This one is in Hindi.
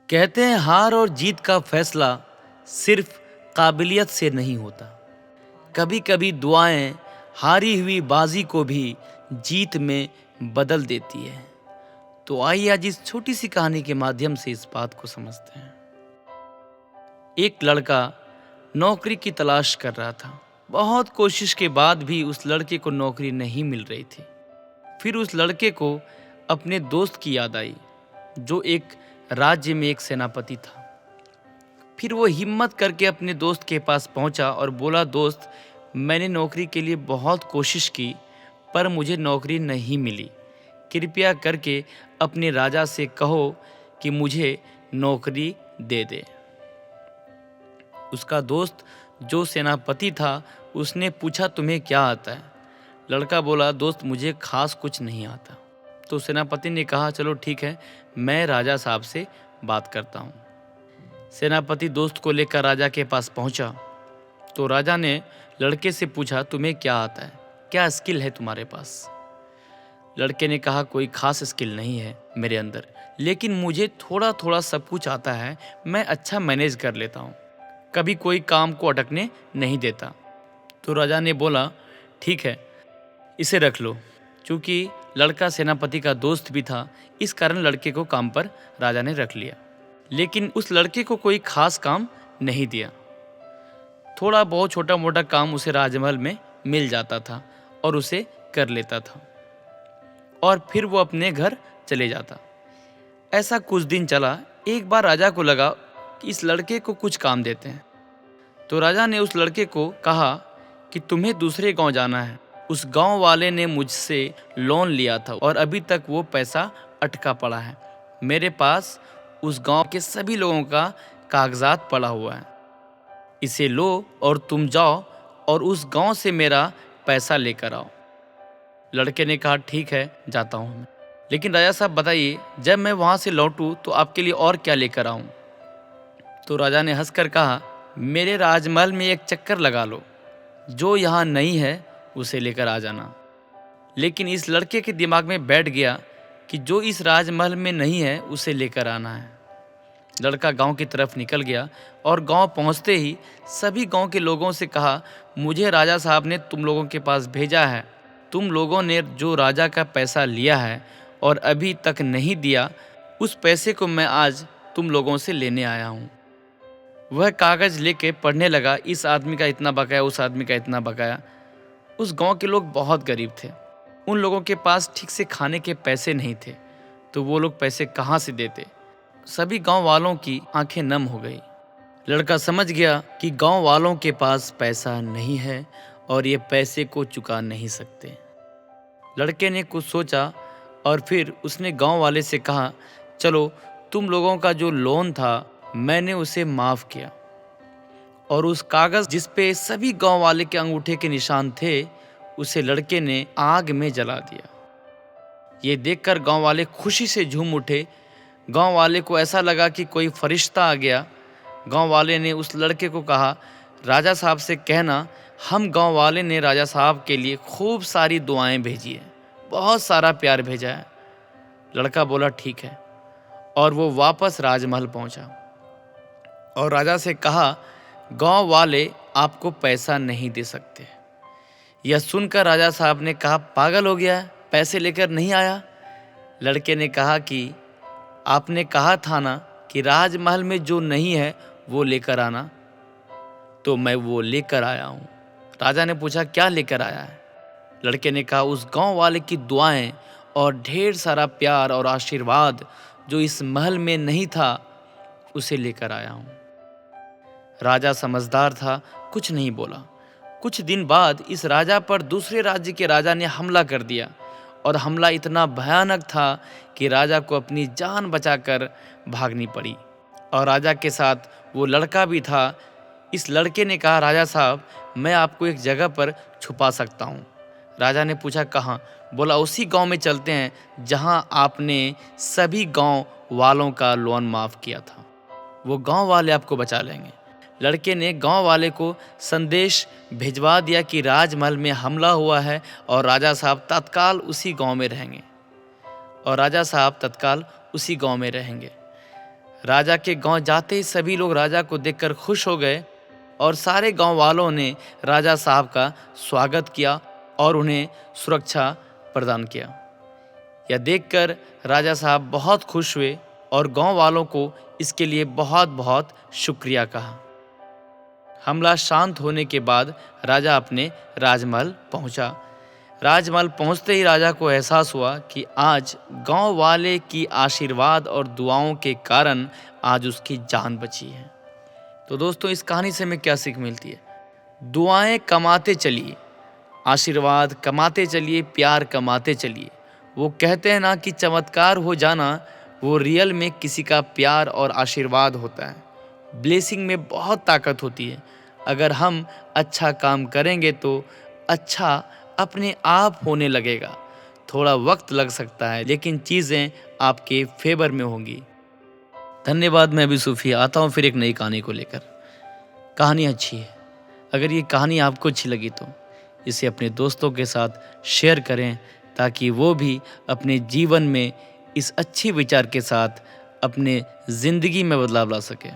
कहते हैं हार और जीत का फैसला सिर्फ काबिलियत से नहीं होता। कभी कभी दुआएं हारी हुई बाजी को भी जीत में बदल देती है। तो आइए आज इस छोटी सी कहानी के माध्यम से इस बात को समझते हैं। एक लड़का नौकरी की तलाश कर रहा था। बहुत कोशिश के बाद भी उस लड़के को नौकरी नहीं मिल रही थी। फिर उस लड़के को अपने दोस्त की याद आई, जो एक राज्य में एक सेनापति था। फिर वो हिम्मत करके अपने दोस्त के पास पहुंचा और बोला, दोस्त, मैंने नौकरी के लिए बहुत कोशिश की पर मुझे नौकरी नहीं मिली। कृपया करके अपने राजा से कहो कि मुझे नौकरी दे दे। उसका दोस्त जो सेनापति था उसने पूछा, तुम्हें क्या आता है? लड़का बोला, दोस्त, मुझे खास कुछ नहीं आता। तो सेनापति ने कहा, चलो ठीक है, मैं राजा साहब से बात करता हूँ। सेनापति दोस्त को लेकर राजा के पास पहुँचा तो राजा ने लड़के से पूछा, तुम्हें क्या आता है, क्या स्किल है तुम्हारे पास? लड़के ने कहा, कोई खास स्किल नहीं है मेरे अंदर, लेकिन मुझे थोड़ा थोड़ा सब कुछ आता है। मैं अच्छा मैनेज कर लेता हूँ, कभी कोई काम को अटकने नहीं देता। तो राजा ने बोला, ठीक है, इसे रख लो। चूँकि लड़का सेनापति का दोस्त भी था, इस कारण लड़के को काम पर राजा ने रख लिया। लेकिन उस लड़के को कोई खास काम नहीं दिया। थोड़ा बहुत छोटा मोटा काम उसे राजमहल में मिल जाता था और उसे कर लेता था और फिर वो अपने घर चले जाता। ऐसा कुछ दिन चला। एक बार राजा को लगा कि इस लड़के को कुछ काम देते हैं। तो राजा ने उस लड़के को कहा कि तुम्हें दूसरे गांव जाना है। उस गांव वाले ने मुझसे लोन लिया था और अभी तक वो पैसा अटका पड़ा है। मेरे पास उस गांव के सभी लोगों का कागजात पड़ा हुआ है। इसे लो और तुम जाओ और उस गांव से मेरा पैसा लेकर आओ। लड़के ने कहा, ठीक है, जाता हूँ मैं। लेकिन राजा साहब बताइए, जब मैं वहाँ से लौटूँ तो आपके लिए और क्या लेकर आऊँ? तो राजा ने हंसकर कहा, मेरे राजमहल में एक चक्कर लगा लो, जो यहाँ नहीं है उसे लेकर आ जाना। लेकिन इस लड़के के दिमाग में बैठ गया कि जो इस राजमहल में नहीं है उसे लेकर आना है। लड़का गांव की तरफ निकल गया और गांव पहुंचते ही सभी गांव के लोगों से कहा, मुझे राजा साहब ने तुम लोगों के पास भेजा है। तुम लोगों ने जो राजा का पैसा लिया है और अभी तक नहीं दिया, उस पैसे को मैं आज तुम लोगों से लेने आया हूँ। वह कागज़ लेके पढ़ने लगा, इस आदमी का इतना बकाया, उस आदमी का इतना बकाया। उस गांव के लोग बहुत गरीब थे। उन लोगों के पास ठीक से खाने के पैसे नहीं थे, तो वो लोग पैसे कहाँ से देते? सभी गांव वालों की आंखें नम हो गई। लड़का समझ गया कि गांव वालों के पास पैसा नहीं है और ये पैसे को चुका नहीं सकते। लड़के ने कुछ सोचा और फिर उसने गांव वाले से कहा, चलो, तुम लोगों का जो लोन था मैंने उसे माफ़ किया। और उस कागज़ जिस पे सभी गांव वाले के अंगूठे के निशान थे, उसे लड़के ने आग में जला दिया। ये देखकर गांव वाले खुशी से झूम उठे। गांव वाले को ऐसा लगा कि कोई फरिश्ता आ गया। गांव वाले ने उस लड़के को कहा, राजा साहब से कहना हम गांव वाले ने राजा साहब के लिए खूब सारी दुआएं भेजी है, बहुत सारा प्यार भेजा है। लड़का बोला, ठीक है, और वो वापस राजमहल पहुंचा और राजा से कहा, गांव वाले आपको पैसा नहीं दे सकते। यह सुनकर राजा साहब ने कहा, पागल हो गया है, पैसे लेकर नहीं आया? लड़के ने कहा कि आपने कहा था ना कि राजमहल में जो नहीं है वो लेकर आना, तो मैं वो लेकर आया हूँ। राजा ने पूछा, क्या लेकर आया है? लड़के ने कहा, उस गांव वाले की दुआएं और ढेर सारा प्यार और आशीर्वाद जो इस महल में नहीं था, उसे लेकर आया हूँ। राजा समझदार था, कुछ नहीं बोला। कुछ दिन बाद इस राजा पर दूसरे राज्य के राजा ने हमला कर दिया और हमला इतना भयानक था कि राजा को अपनी जान बचाकर भागनी पड़ी। और राजा के साथ वो लड़का भी था। इस लड़के ने कहा, राजा साहब, मैं आपको एक जगह पर छुपा सकता हूँ। राजा ने पूछा, कहाँ? बोला, उसी गांव में चलते हैं जहाँ आपने सभी गांव वालों का लोन माफ़ किया था। वो गांव वाले आपको बचा लेंगे। लड़के ने गांव वाले को संदेश भिजवा दिया कि राजमहल में हमला हुआ है और राजा साहब तत्काल उसी गांव में रहेंगे। राजा के गांव जाते ही सभी लोग राजा को देखकर खुश हो गए और सारे गांव वालों ने राजा साहब का स्वागत किया और उन्हें सुरक्षा प्रदान किया। यह देखकर राजा साहब बहुत खुश हुए और गांव वालों को इसके लिए बहुत बहुत शुक्रिया कहा। हमला शांत होने के बाद राजा अपने राजमहल पहुंचा। राजमहल पहुंचते ही राजा को एहसास हुआ कि आज गांव वाले की आशीर्वाद और दुआओं के कारण आज उसकी जान बची है। तो दोस्तों, इस कहानी से हमें क्या सीख मिलती है? दुआएं कमाते चलिए, आशीर्वाद कमाते चलिए, प्यार कमाते चलिए। वो कहते हैं ना कि चमत्कार हो जाना, वो रियल में किसी का प्यार और आशीर्वाद होता है। ब्लेसिंग में बहुत ताकत होती है। अगर हम अच्छा काम करेंगे तो अच्छा अपने आप होने लगेगा। थोड़ा वक्त लग सकता है लेकिन चीज़ें आपके फेवर में होंगी। धन्यवाद। मैं अभी सूफी आता हूँ फिर एक नई कहानी को लेकर। कहानी अच्छी है। अगर ये कहानी आपको अच्छी लगी तो इसे अपने दोस्तों के साथ शेयर करें ताकि वो भी अपने जीवन में इस अच्छी विचार के साथ अपने ज़िंदगी में बदलाव ला सकें।